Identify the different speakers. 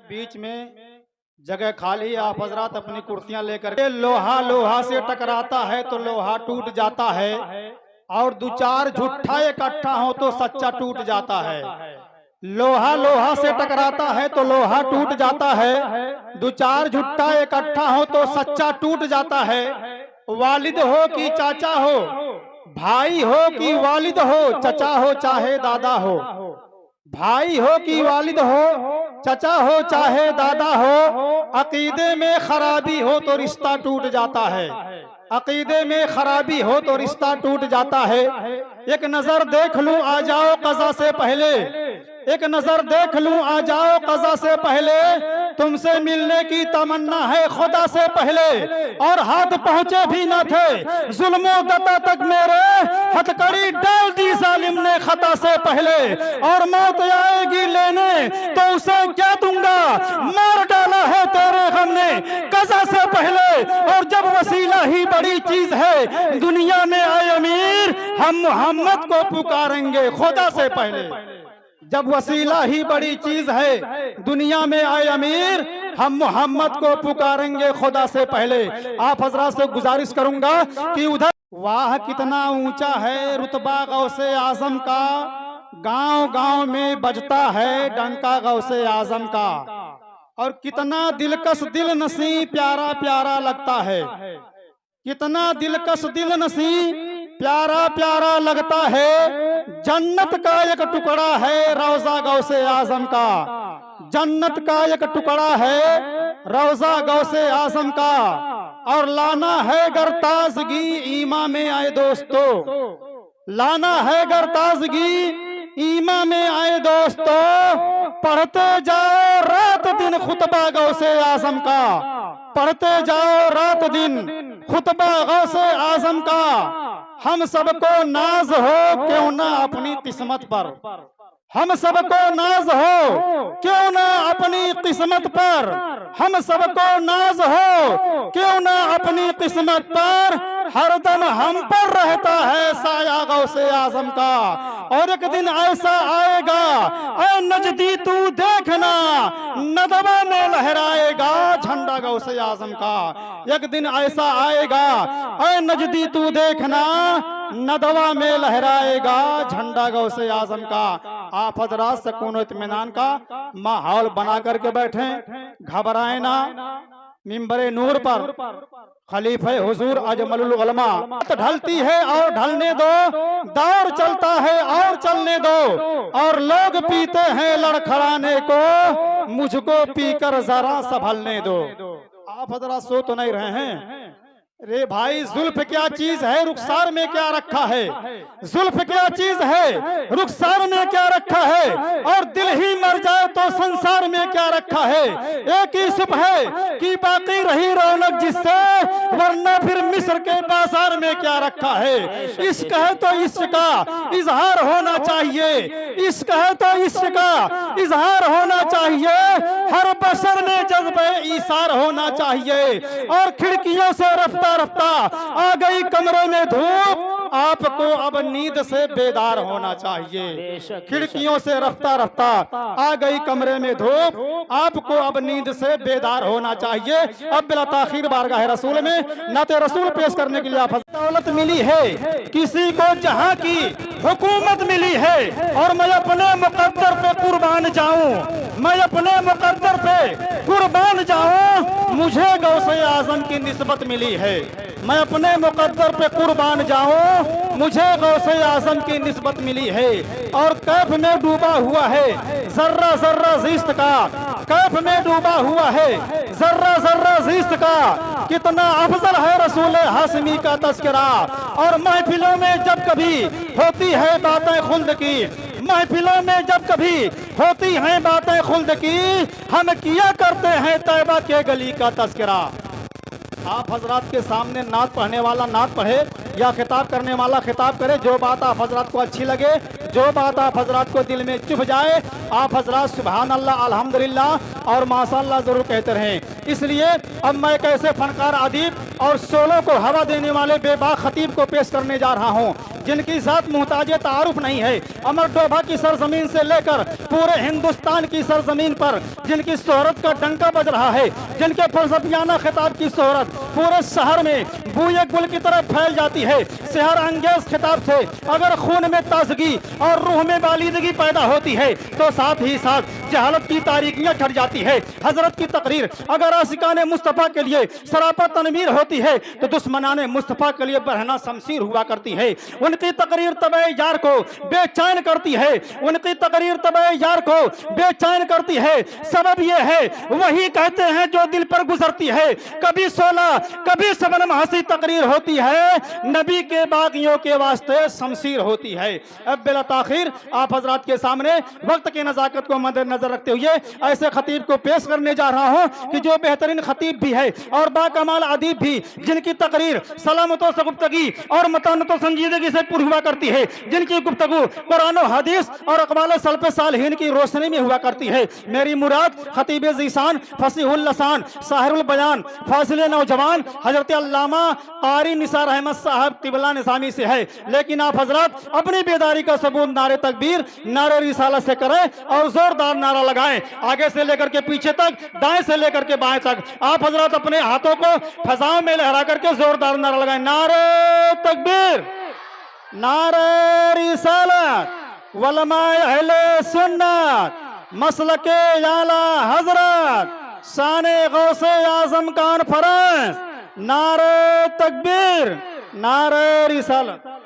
Speaker 1: बीच में जगह खाली। आप हजरात अपनी कुर्सियां लेकर के, लोहा लोहा से टकराता है तो लोहा टूट जाता है, और दो चार झूठा इकट्ठा हो तो सच्चा टूट जाता है। लोहा लोहा से टकराता है तो लोहा टूट जाता है, दो चार झूठा इकट्ठा हो तो सच्चा टूट जाता है। वालिद हो कि चाचा हो, भाई हो कि वालिद हो, चचा हो चाहे दादा हो, भाई हो कि वालिद हो, चचा हो चाहे दादा हो। अकीदे में खराबी हो तो रिश्ता टूट जाता है, अकीदे में खराबी हो तो रिश्ता टूट जाता है। एक नजर देख लूं आ जाओ कज़ा से पहले, एक नजर देख लूं आ जाओ कज़ा से पहले, तुमसे मिलने की तमन्ना है खुदा से पहले। और हाथ पहुंचे भी न थे जुल्मो दता तक मेरे, हथकड़ी डाल दी जालिम ने खता से पहले। और मौत आएगी लेने तो उसे क्या दूंगा, मार डाला है तेरे गम ने कज़ा से पहले। और जब वसीला ही बड़ी चीज है दुनिया में आए अमीर, हम मोहम्मद को पुकारेंगे खुदा से पहले। जब वसीला ही बड़ी चीज है दुनिया में आए अमीर, हम मोहम्मद को पुकारेंगे खुदा से पहले। आप हजरात से गुजारिश करूंगा कि उधर वाह कितना ऊंचा है रुतबा गौसे आजम का, गांव गांव में बजता है डंका गौसे आजम का। और कितना दिलकश दिल नसी प्यारा प्यारा लगता है, कितना दिलकश दिल नसी प्यारा प्यारा लगता है। जन्नत का एक टुकड़ा है रोजा गौसे आजम का, जन्नत का एक टुकड़ा है रोजा गौसे आजम का। और लाना है गर ताजगी ईमा में आए दोस्तों, लाना है गर ताजगी ईमा में आए दोस्तों। पढ़ते जाओ रात दिन खुतबा गौसे आजम का, पढ़ते जाओ रात दिन खुतबा गौसे आजम का। हम सबको नाज हो क्यों ना अपनी किस्मत पर, हम सबको नाज हो क्यों ना अपनी किस्मत पर, हम सबको नाज हो क्यों ना अपनी किस्मत पर। हरदम हम पर रहता है साया गौसे आजम का। और एक दिन ऐसा आएगा ऐ नजदी तू देखना, नदवा में लहराएगा झंडा गौसे आजम का। एक दिन ऐसा आएगा ऐ नजदी तू देखना, नदवा में लहराएगा झंडा गौसे आजम का। आप हजरात सुकून और इत्मीनान का माहौल बना करके बैठे, घबराए ना। मिंबरे नूर पर खलीफे हुजूर अजमलुल उलमा ढलती है और ढलने दो, दौर चलता है और चलने दो। और लोग पीते हैं लड़खड़ाने को, मुझको पीकर जरा संभलने दो। आप हजरात सो तो नहीं रहे हैं? रे भाई जुल्फ क्या चीज है रुखसार में क्या रखा है, जुल्फ क्या चीज है रुखसार में क्या रखा है। और दिल ही मर जाए तो संसार में क्या रखा है। एक ही सुबह है कि बाकी रही रौनक जिससे, वरना फिर मिस्र के बाजार में क्या रखा है। इश्क है तो इश्क का इजहार होना चाहिए, इश्क है तो इश्क का इजहार होना चाहिए। हर बशर में जज्बे ईसार होना चाहिए। और खिड़कियों से रफ्ता रफ्ता आ गई कमरे में धूप, आपको अब नींद से बेदार होना चाहिए। खिड़कियों से रफ्ता रफ्ता आ गई कमरे में धूप, आपको अब नींद से बेदार होना चाहिए। अब बिला ताखीर बारगाह रसूल में नाते रसूल पेश करने के लिए आप दौलत मिली है, किसी को जहां की हुकूमत मिली है। और मैं अपने मुकद्दर पे कुर्बान जाऊं, मैं अपने मुकद्दर पे कुर्बान जाऊं, मुझे गौसे आजम की निस्बत मिली है। मैं अपने मुकद्दर पे कुर्बान जाऊं, मुझे गौसे आजम की निस्बत मिली है। और कैफ में डूबा हुआ है जर्रा जर्रा ज़िस्त का, कैफ में डूबा हुआ है जर्रा जर्रा ज़िस्त का। कितना अफजल है रसूल हाशमी का तज़किरा। और महफिलों में जब कभी होती है बातें खुल्द की, महफिलों में जब कभी होती हैं बातें खुल्द की, हम किया करते हैं तैबा के गली का तज़किरा। आप हजरात के सामने नात पढ़ने वाला नात पढ़े या खिताब करने वाला खिताब करे, जो बात आप हजरात को अच्छी लगे, जो बात आप हजरात को दिल में चुभ जाए, आप हजरात सुभान अल्लाह अल्हम्दुलिल्लाह और माशाअल्लाह जरूर कहते रहें। इसलिए अब मैं कैसे फनकार अदीब और शोलों को हवा देने वाले बेबाक खतीब को पेश करने जा रहा हूँ, जिनकी साथ मुहताज तारुफ नहीं है। अमर डोभा की सरजमीन से लेकर पूरे हिंदुस्तान की सरजमीन पर जिनकी शोहरत का डंका बज रहा है, जिनके फलसफियाना खिताब की शोहरत पूरे शहर में बूए गुल की तरह फैल जाती है। शहर अंगेज खिताब से अगर खून में ताजगी और रूह में बालिदगी पैदा होती है तो साथ ही साथ जहालत की तारीकियां छट जाती है। हजरत की तकरीर अगर आशिकाने मुस्तफ़ा के लिए सरापा तनवीर होती है तो दुश्मनाने मुस्तफ़ा के लिए बरहना शमशीर हुआ करती है। उनकी तकरीर तबे यार को बेचैन करती है, उनकी तकरीर तबे यार को बेचैन करती है। सबब यह है वही कहते हैं जो दिल पर गुजरती है, कभी सोला कभी शबनम हंसी तकरीर होती है, नबी के बागियों के वास्ते शमशीर होती है। अब बिला ताखिर आप हजरात के सामने वक्त की नजाकत को मद्देनजर रखते हुए ऐसे खतीब को पेश करने जा रहा हूं कि जो बेहतरीन खतीब भी है और बाकमाल अदीब भी, जिनकी तकरीर सलामतों से गुफ्तगी और मतानतों संजीदगी से पुर हुआ करती है, जिनकी गुफ्तगू कुरान और हदीस और अक़वाल सल्फ़ सालिहीन की रोशनी में हुआ करती है। मेरी मुराद खतीब ज़ीशान, फसीहुल लसान, साहिरुल बयान, फासिल नौजवान हजरत अल्लामा क़ारी निसार अहमद साहब क़िबला निज़ामी से है। लेकिन आप हजरात अपनी बेदारी का सबूत नारे तकबीर, नारे रिसालत से करें और जोरदार नारा लगाएं, आगे से लेकर के पीछे तक, दाएं से लेकर के बाएं तक। आप हजरात अपने हाथों को फजाओं में लहरा करके जोरदार नारा लगाएं। नारे तकबीर, नारे रिसालत, वलमाए अहले सुन्नत, मसलके आला हजरत, शाने गौसे आजम कॉन्फ्रेंस। नारे तकबीर, नारे रिसालत।